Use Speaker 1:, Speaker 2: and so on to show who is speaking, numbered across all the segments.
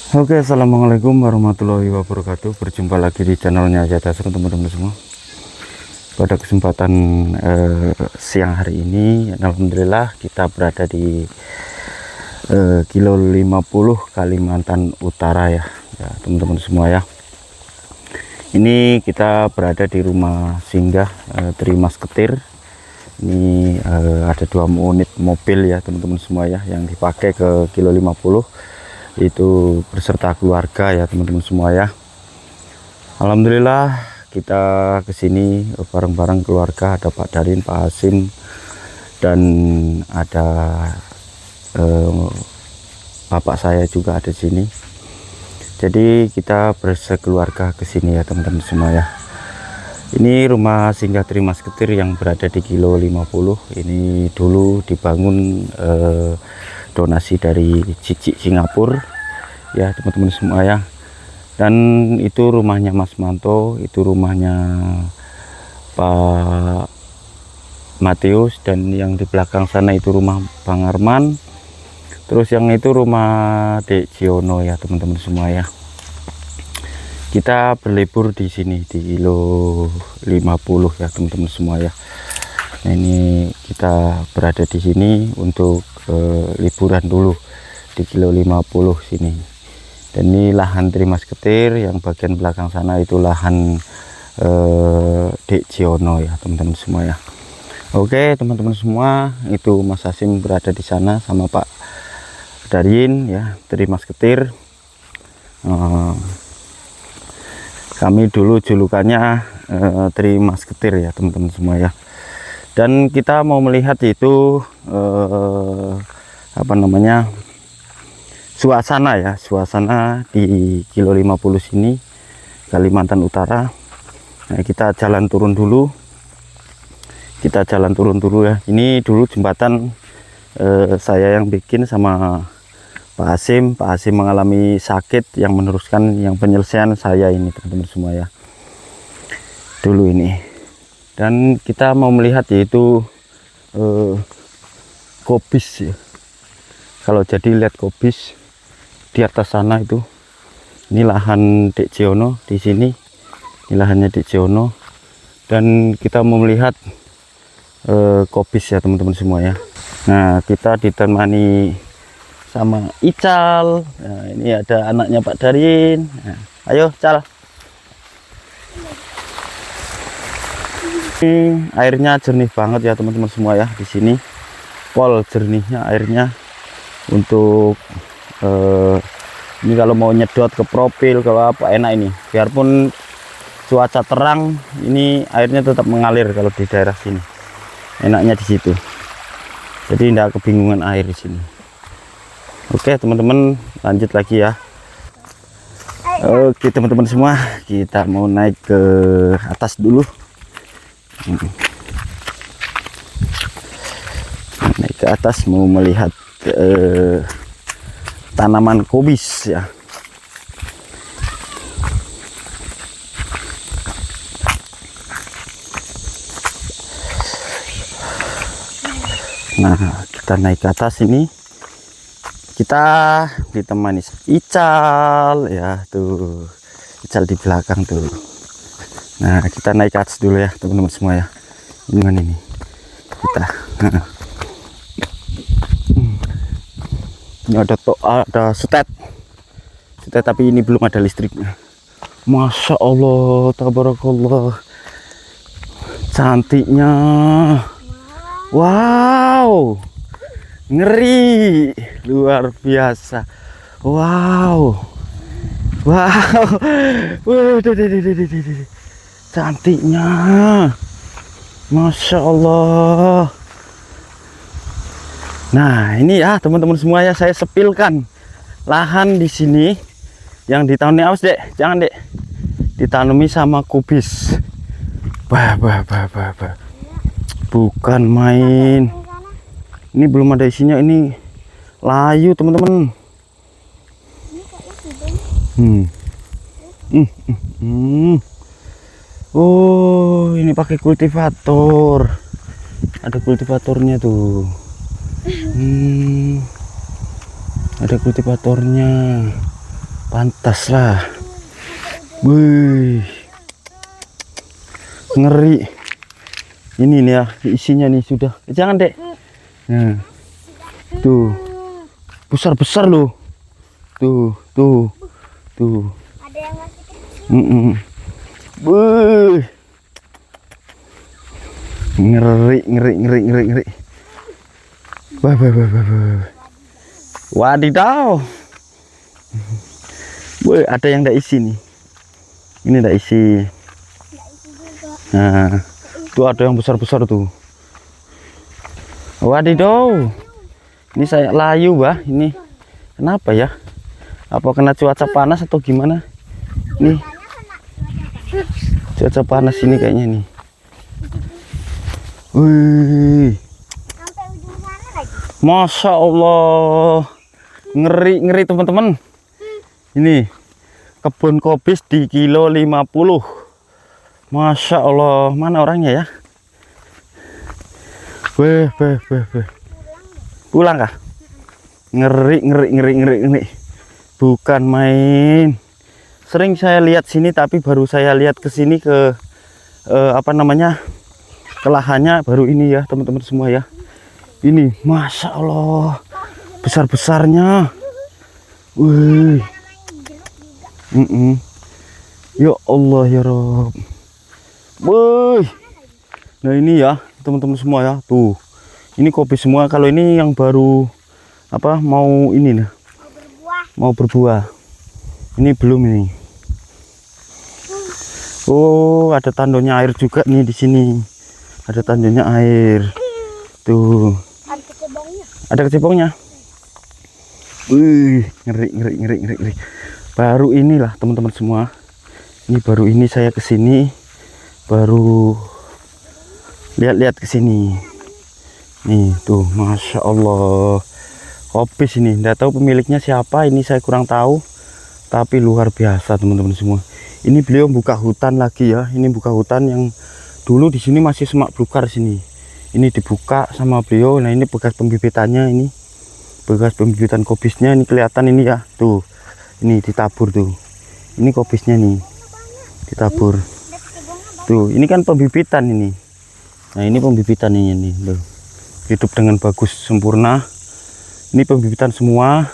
Speaker 1: Oke, assalamualaikum warahmatullahi wabarakatuh. Berjumpa lagi di channelnya Jadasrun, teman-teman semua. Pada kesempatan siang hari ini, alhamdulillah kita berada di kilo 50 Kalimantan Utara ya, teman-teman semua ya. Ini kita berada di rumah singgah Tri Masketir. Ini ada 2 unit mobil ya, teman-teman semua ya, yang dipakai ke kilo 50 itu beserta keluarga ya, teman-teman semua ya. Alhamdulillah kita kesini bareng-bareng keluarga, ada Pak Darin, Pak Hasim, dan ada bapak saya juga ada di sini. Jadi kita bersekeluarga kesini ya, teman-teman semua ya. Ini rumah singgah Tri Masketir yang berada di kilo 50. Ini dulu dibangun donasi dari Cici Singapura ya, teman-teman semua ya. Dan itu rumahnya Mas Manto, itu rumahnya Pak Matius, dan yang di belakang sana itu rumah Bang Arman. Terus yang itu rumah Dek Ciono ya, teman-teman semua ya. Kita berlibur di sini di kilo 50 ya, teman-teman semua ya. Nah, ini kita berada di sini untuk liburan dulu di kilo 50 sini. Dan ini lahan Tri Masketir, yang bagian belakang sana itu lahan Dek Ciono ya, teman-teman semua ya. Oke, teman-teman semua, itu Mas Hasim berada di sana sama Pak Darin ya, Tri Masketir. Kami dulu julukannya Tri Masketir ya, teman-teman semua ya. Dan kita mau melihat itu suasana ya, suasana di kilo 50 sini, Kalimantan Utara. Nah, kita jalan turun dulu. Kita jalan turun dulu ya. Ini dulu jembatan saya yang bikin sama Pak Hasim. Pak Hasim mengalami sakit yang meneruskan yang penyelesaian saya ini, teman-teman semua ya. Dulu ini. Dan kita mau melihat yaitu kobis ya. Kalau jadi lihat kobis di atas sana itu. Ini lahan Dek Ciono di sini. Ini lahannya Dek Ciono. Dan kita mau melihat kobis ya, teman-teman semua ya. Nah, kita ditemani sama Ical. Nah, ini ada anaknya Pak Darin. Nah, ayo Cal. Ini airnya jernih banget ya, teman-teman semua ya. Di sini pol jernihnya airnya. Untuk ini kalau mau nyedot ke profil kalau apa enak ini. Biarpun cuaca terang, ini airnya tetap mengalir kalau di daerah sini. Enaknya di situ. Jadi tidak kebingungan air di sini. Oke, teman-teman, lanjut lagi ya. Oke, teman-teman semua, kita mau naik ke atas dulu. Naik ke atas mau melihat tanaman kobis ya. Nah, kita naik ke atas ini. Kita ditemani Ical ya, tuh Ical di belakang tuh. Nah, kita naik ke atas dulu ya, teman-teman semua ya. Ini mana ini kita. Ini ada setet tapi ini belum ada listriknya. Masya Allah, tabarakallah, cantiknya. Wow, ngeri, luar biasa. Wow, cantiknya, Masya Allah. Nah, ini ya, teman-teman semua ya, saya sepilkan lahan di sini yang ditanami. Awas Dek, jangan Dek, ditanami sama kubis. Bukan main. Ini belum ada isinya, ini layu, teman-teman. Oh, ini pakai kultivator. Ada kultivatornya tuh. Ada kultivatornya. Pantas lah. Wih, ngeri. Ini nih ya isinya nih sudah. Jangan dek. Nah, tuh besar loh. Tuh.
Speaker 2: Ada yang masih kecil.
Speaker 1: Wih, ngeri. Wah. Wadidaw. Wih, ada yang nggak isi nih. Ini nggak isi. Nah, tuh ada yang besar tuh. Wadidaw. Ini saya layu, Bah. Ini kenapa ya? Apa kena cuaca panas atau gimana? Nih. Cuaca panas ini kayaknya nih. Wih.
Speaker 2: Sampai ujung sana lagi.
Speaker 1: Masya Allah. Ngeri teman-teman. Ini kebun kobis di kilo 50. Masya Allah. Mana orangnya ya? Weh. Pulang kah? Ngeri. Bukan main. Sering saya lihat sini, tapi baru saya lihat ke sini ke ke lahannya baru ini ya teman-teman semua ya. Ini Masya Allah besar-besarnya. Wih. Ya Allah ya Rob. Wih. Nah ini ya teman-teman semua ya. Tuh. Ini kopi semua. Kalau ini yang baru mau ini nah. Mau berbuah. Ini belum ini. Oh, ada tandonnya air juga nih di sini. Ada tandonnya air. Tuh. Ada kecebongnya. Wih, ngeri. Baru inilah teman-teman semua. Ini baru ini saya kesini, baru lihat-lihat kesini. Nih tuh, Masya Allah. Kopis ini, nggak tahu pemiliknya siapa. Ini saya kurang tahu, tapi luar biasa teman-teman semua. Ini beliau buka hutan lagi ya. Ini buka hutan yang dulu di sini masih semak belukar sini. Ini dibuka sama beliau. Nah ini bekas pembibitannya ini. Bekas pembibitan kobisnya ini kelihatan ini ya. Tuh. Ini ditabur tuh. Ini kobisnya nih. Ditabur. Tuh, ini kan pembibitan ini. Nah, ini pembibitan ini tuh. Hidup dengan bagus sempurna. Ini pembibitan semua.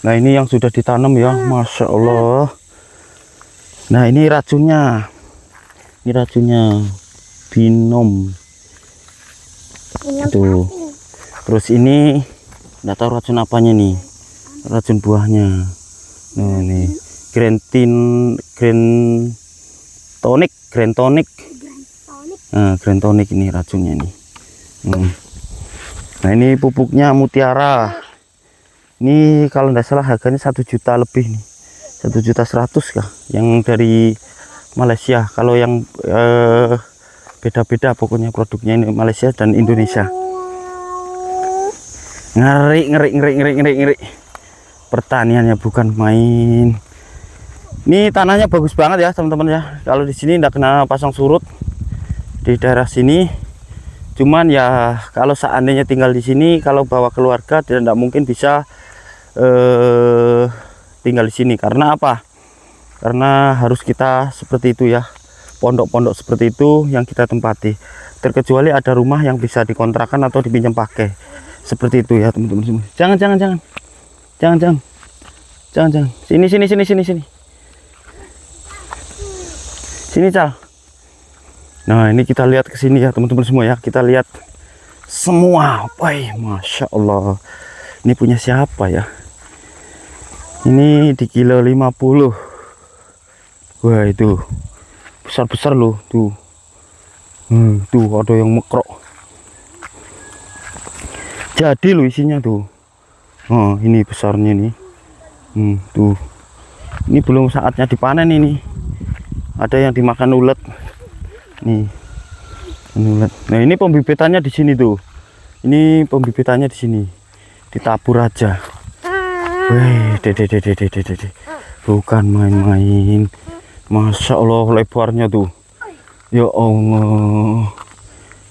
Speaker 1: Nah, ini yang sudah ditanam ya. Masya Allah. Nah, ini racunnya. Ini racunnya. Binom. Tuh. Terus ini nggak tahu racun apanya nih. Racun buahnya. Nah, nih. Grand tonic. Nah, grand tonic ini racunnya nih. Nah, ini pupuknya Mutiara. Ini kalau tidak salah harganya 1 juta lebih nih. 1.100.000 kah? Yang dari Malaysia. Kalau yang beda-beda pokoknya produknya ini Malaysia dan Indonesia. Ngeri. Pertaniannya bukan main. Ini tanahnya bagus banget ya teman-teman ya. Kalau di sini tidak kena pasang surut di daerah sini. Cuman ya kalau seandainya tinggal di sini, kalau bawa keluarga tidak mungkin bisa tinggal di sini. Karena apa? Karena harus kita seperti itu ya. Pondok-pondok seperti itu yang kita tempati. Terkecuali ada rumah yang bisa dikontrakan atau dipinjam pakai. Seperti itu ya teman-teman semua. Jangan. Sini. Sini Cal. Nah ini kita lihat ke sini ya teman-teman semua ya. Kita lihat semua. Wah, Masya Allah. Ini punya siapa ya? Ini di kilo 50. Wah itu besar loh tuh. Tuh ada yang mekrok. Jadi loh isinya tuh. Oh ini besarnya nih. Tuh. Ini belum saatnya dipanen ini. Ada yang dimakan ulet. Nih. Ulet. Nah, ini pembibitannya di sini tuh. Ini pembibitannya di sini. Ditabur aja. Wih, bukan main-main. Masya Allah lebarnya tuh. Ya Allah.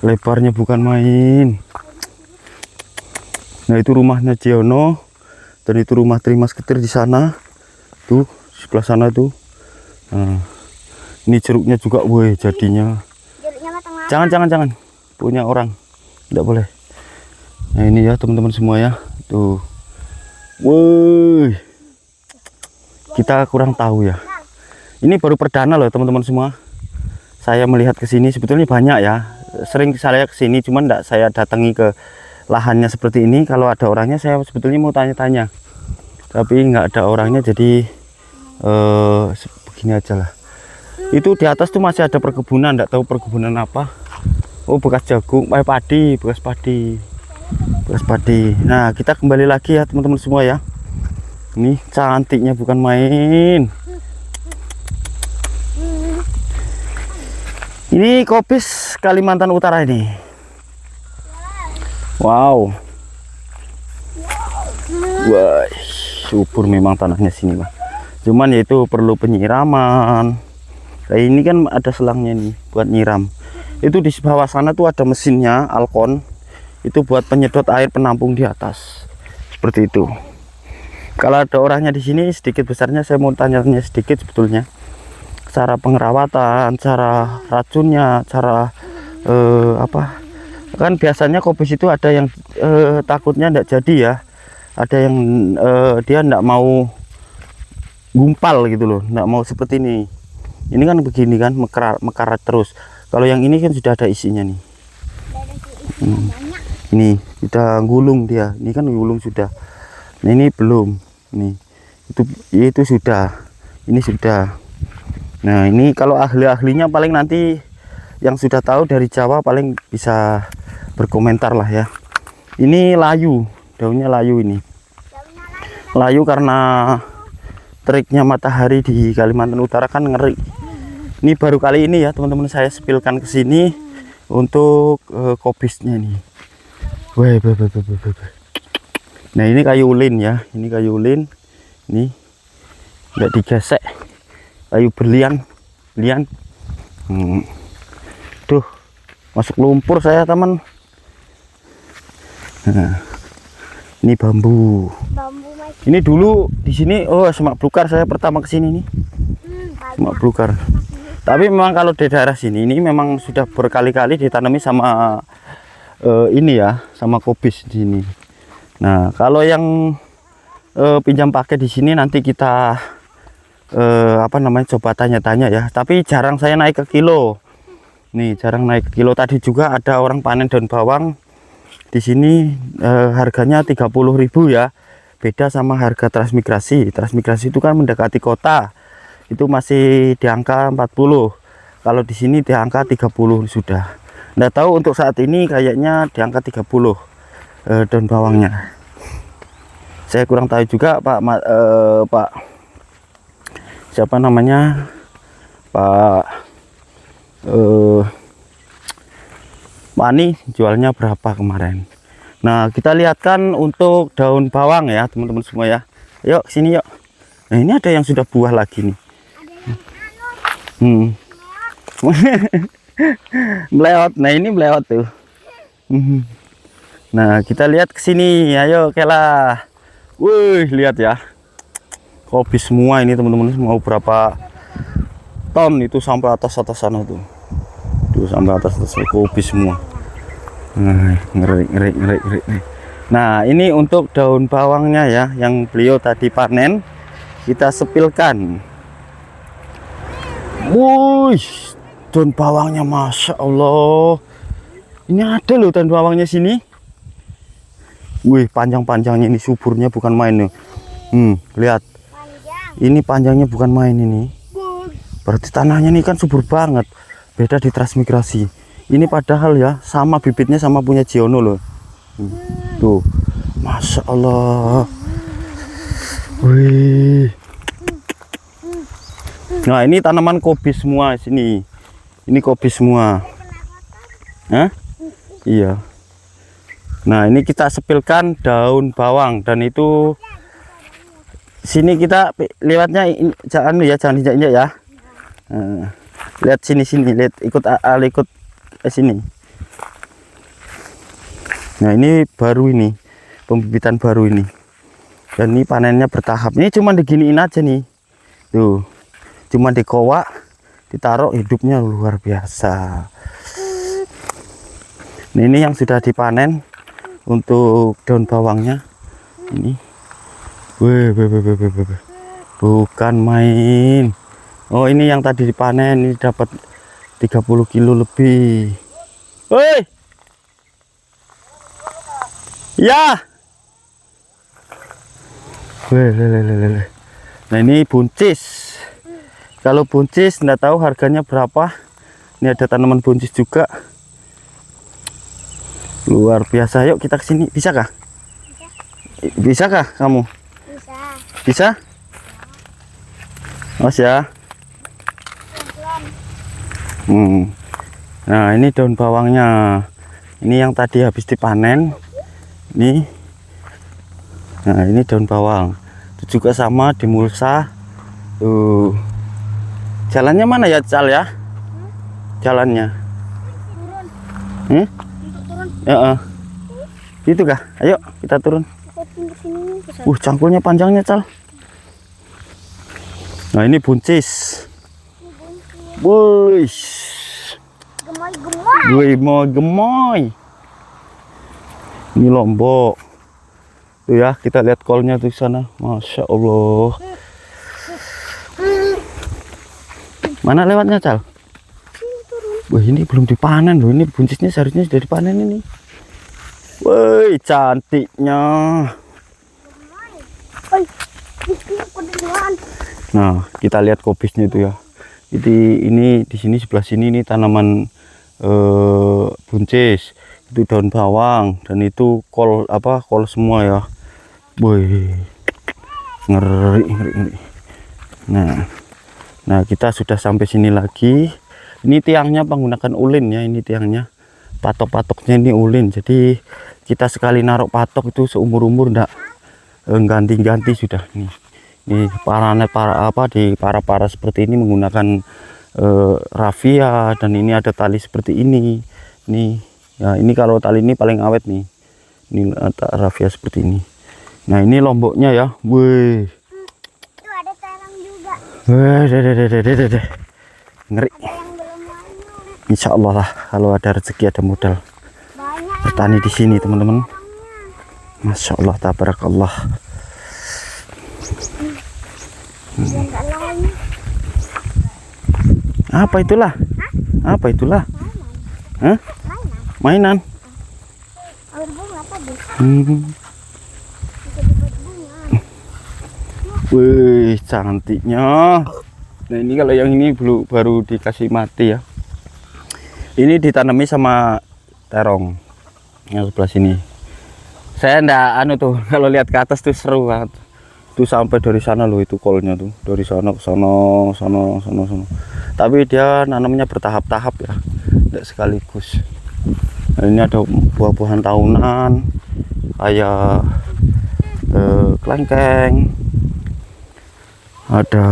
Speaker 1: Lebarnya bukan main. Nah, itu rumahnya Ciono. Dan itu rumah Trimas Ketir di sana. Tuh sebelah sana tuh. Nah, ini jeruknya juga, woi jadinya.
Speaker 2: Jeruknya matang-matang.
Speaker 1: Jangan, punya orang, tidak boleh. Nah ini ya teman-teman semua ya, tuh, woi, kita kurang tahu ya. Ini baru perdana loh teman-teman semua. Saya melihat ke sini sebetulnya banyak ya. Sering saya ke sini, cuman tidak saya datangi ke lahannya seperti ini. Kalau ada orangnya saya sebetulnya mau tanya-tanya, tapi nggak ada orangnya, jadi begini aja lah. Itu di atas tuh masih ada perkebunan, nggak tahu perkebunan apa. Oh bekas jagung, padi, bekas padi. Nah kita kembali lagi ya teman-teman semua ya. Ini cantiknya bukan main. Ini kopis Kalimantan Utara ini. Wow. Wah, subur memang tanahnya sini, Bang. Cuman yaitu perlu penyiraman. Kayak ini kan ada selangnya nih buat nyiram. Itu di bawah sana tuh ada mesinnya, Alkon. Itu buat penyedot air penampung di atas. Seperti itu. Kalau ada orangnya di sini sedikit besarnya saya mau tanya-tanya sedikit sebetulnya. Cara pengerawatan, cara racunnya, cara apa? Kan biasanya kopis itu ada yang takutnya enggak jadi ya. Ada yang dia enggak mau gumpal gitu loh, enggak mau seperti ini. Ini kan begini kan, mekarat terus. Kalau yang ini kan sudah ada isinya nih. Ini sudah gulung dia. Ini kan gulung sudah. Nah, ini belum. Nih. Itu sudah. Ini sudah. Nah, ini kalau ahli-ahlinya paling nanti yang sudah tahu dari Jawa paling bisa berkomentar lah ya. Ini layu, daunnya layu ini. Layu karena teriknya matahari di Kalimantan Utara kan ngeri. Ini baru kali ini ya teman-teman saya spilkan ke sini untuk kopisnya nih. Wah, nah ini kayu ulin ya, ini kayu ulin, ini nggak digesek, kayu berlian. Tuh masuk lumpur saya teman. Nah, ini bambu. Ini dulu di sini, oh semak belukar saya pertama kesini nih, semak belukar. Tapi memang kalau di daerah sini ini memang sudah berkali-kali ditanami sama ini ya, sama kopis di sini. Nah, kalau yang pinjam pakai di sini nanti kita apa namanya coba tanya-tanya ya. Tapi jarang saya naik ke kilo. Nih, jarang naik ke kilo. Tadi juga ada orang panen daun bawang di sini harganya 30.000 ya. Beda sama harga transmigrasi. Transmigrasi itu kan mendekati kota. Itu masih di angka 40. Kalau di sini di angka 30 sudah. Nggak tahu untuk saat ini kayaknya di angka 30 daun bawangnya. Saya kurang tahu juga Pak siapa namanya, Pak Mani jualnya berapa kemarin. Nah kita lihatkan untuk daun bawang ya teman-teman semua ya. Yuk sini yuk. Nah ini ada yang sudah buah lagi nih. Melewat. Nah ini melewat tuh. Nah kita lihat ke sini, ayo Kela. Wih lihat ya, kopis semua ini teman-teman. Mau berapa ton itu sampai atas sana tuh. Tuh sampai atas kopis semua. Nah, ngeri. Nah ini untuk daun bawangnya ya, yang beliau tadi panen kita sepilkan. Wih, daun bawangnya masya Allah. Ini ada loh daun bawangnya sini. Wih, panjang-panjangnya ini, suburnya bukan main nih. Lihat. Ini panjangnya bukan main ini. Berarti tanahnya ini kan subur banget. Beda di transmigrasi. Ini padahal ya sama bibitnya sama punya Jiono loh. Tuh, masya Allah. Wih. Nah ini tanaman kopis semua sini. Ini kopis semua. Hah? Iya. Nah ini kita sepilkan daun bawang dan itu sini kita lewatnya jangan injak ya. Lihat sini lihat ikut sini. Nah ini baru ini pembibitan baru ini dan ini panennya bertahap. Ini cuma diginiin aja nih. Tuh, cuma dikowak, ditaruh, hidupnya luar biasa. Nah, ini yang sudah dipanen untuk daun bawangnya. Ini, wih, bukan main. Oh, ini yang tadi dipanen, ini dapat 30 kilo lebih. Woi, ya. Wih. Nah, ini buncis. Kalau buncis nggak tahu harganya berapa. Ini ada tanaman buncis juga. Luar biasa. Yuk kita ke sini. Bisa kah? Bisa kah kamu?
Speaker 2: Bisa.
Speaker 1: Bisa? Mas ya.
Speaker 2: Pelan-pelan.
Speaker 1: Nah, ini daun bawangnya. Ini yang tadi habis dipanen. Ini. Nah, ini daun bawang. Itu juga sama dimulsa. Tuh. Jalannya mana ya, Cal ya? Jalannya.
Speaker 2: Turun.
Speaker 1: Hmm?
Speaker 2: Untuk turun.
Speaker 1: Ya, itu kah? Ayo kita turun.
Speaker 2: Aku pindah sini. Bisa.
Speaker 1: Cangkulnya panjangnya, Cal. Nah, ini buncis. Wih,
Speaker 2: Gemoy.
Speaker 1: gemoy. Ini lombok. Tuh ya, kita lihat kolnya tuh di sana. Masya Allah. Mana lewatnya, Cal? Wah, ini belum dipanen loh. Ini buncisnya seharusnya sudah dipanen ini. Woi, cantiknya.
Speaker 2: Oi, aku duluan.
Speaker 1: Nah, kita lihat kobisnya itu ya. Jadi ini di sini sebelah sini ini tanaman buncis. Itu daun bawang dan itu kol kol semua ya. Woi. Ngeri. Nah, kita sudah sampai sini lagi. Ini tiangnya menggunakan ulin ya, ini tiangnya. Patok-patoknya ini ulin. Jadi kita sekali naruh patok itu seumur-umur enggak ganti-ganti sudah nih. Ini para seperti ini menggunakan rafia dan ini ada tali seperti ini. Nih, ya ini kalau tali ini paling awet nih. Ini ada rafia seperti ini. Nah, ini lomboknya ya. Wih.
Speaker 2: Itu ada terang juga.
Speaker 1: Wih, ngeri.
Speaker 2: Ada yang belum layu.
Speaker 1: Insya Allah lah kalau ada rezeki ada modal
Speaker 2: Banyak
Speaker 1: bertani di sini teman-teman.
Speaker 2: terangnya.
Speaker 1: Masya Allah, tabarakallah.
Speaker 2: Yang nggak layu.
Speaker 1: Apa itulah? Apa itulah? Hah?
Speaker 2: Mainan.
Speaker 1: Mainan?
Speaker 2: Air bunga tadi. Bisa dibuat bunga.
Speaker 1: Wih, cantiknya. Nah, ini kalau yang ini baru dikasih mati ya. Ini ditanami sama terong yang sebelah sini. Saya ndak tuh kalau lihat ke atas tuh seru banget. Tuh sampai dari sana loh itu kolnya tuh. Dari sana ke sana. Tapi dia nanamnya bertahap-tahap ya. Tidak sekaligus. Nah, ini ada buah-buahan tahunan kayak kelengkeng. Ada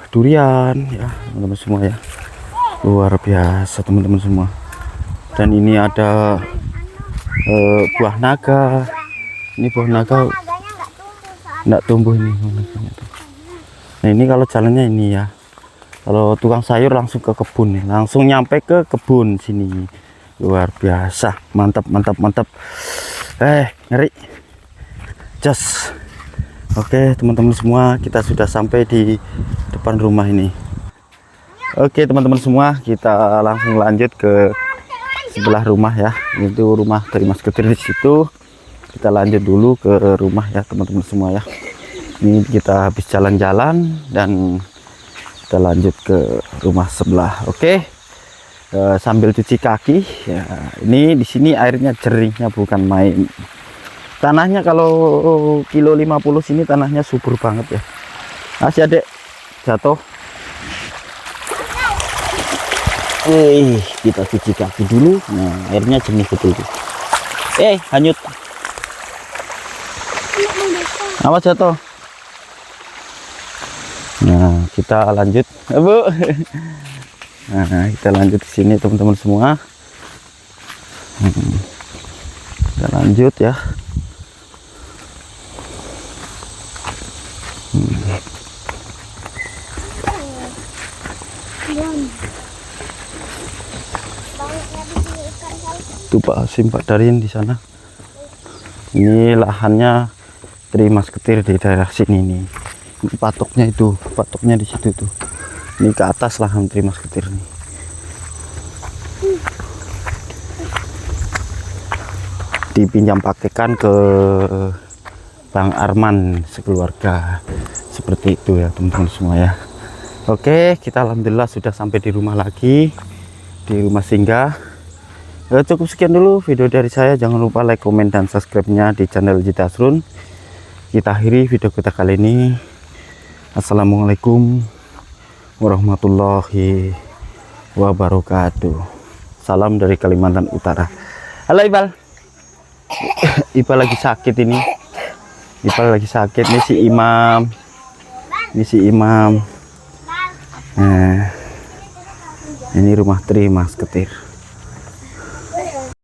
Speaker 1: durian ya teman-teman semua ya, luar biasa teman-teman semua. Dan ini ada buah naga. Ini buah naga
Speaker 2: Naganya nggak tumbuh saat
Speaker 1: enggak tumbuh ini. Nah, ini kalau jalannya ini ya, kalau tukang sayur langsung ke kebun nih, langsung nyampe ke kebun sini. Luar biasa, mantap. Ngeri just. Oke teman-teman semua, kita sudah sampai di depan rumah ini. Oke teman-teman semua, kita langsung lanjut ke sebelah rumah ya. Itu rumah dari Mas Getir di situ. Kita lanjut dulu ke rumah ya teman-teman semua ya. Ini kita habis jalan-jalan dan kita lanjut ke rumah sebelah. Oke. Sambil cuci kaki ya. Ini di sini airnya jernihnya bukan main. Tanahnya kalau kilo 50 sini tanahnya subur banget ya. Masih adek jatuh. Kita cuci kaki dulu. Nah, airnya jernih betul tuh. Hanyut. Awas jatuh. Nah, kita lanjut, Bu. Nah, kita lanjut di sini teman-teman semua. Kita lanjut ya. Itu Pak Hasim, Pak Darin di sana. Ini lahannya Tri Masketir di daerah sini nih. Ini patoknya itu, patoknya di situ tuh. Ini ke atas lahan Tri Masketir nih. Dipinjam pakaikan ke Bang Arman sekeluarga. Seperti itu ya teman-teman semua ya. Oke, kita alhamdulillah sudah sampai di rumah lagi, di rumah singgah. Cukup sekian dulu video dari saya. Jangan lupa like, komen, dan subscribe-nya di channel Jita Asrun. Kita akhiri video kita kali ini. Assalamualaikum warahmatullahi wabarakatuh. Salam dari Kalimantan Utara. Halo Ibal. Ibal lagi sakit ini. Ibal lagi sakit. Ini si Imam. Ini si Imam. Nah, ini rumah Tri Masketir.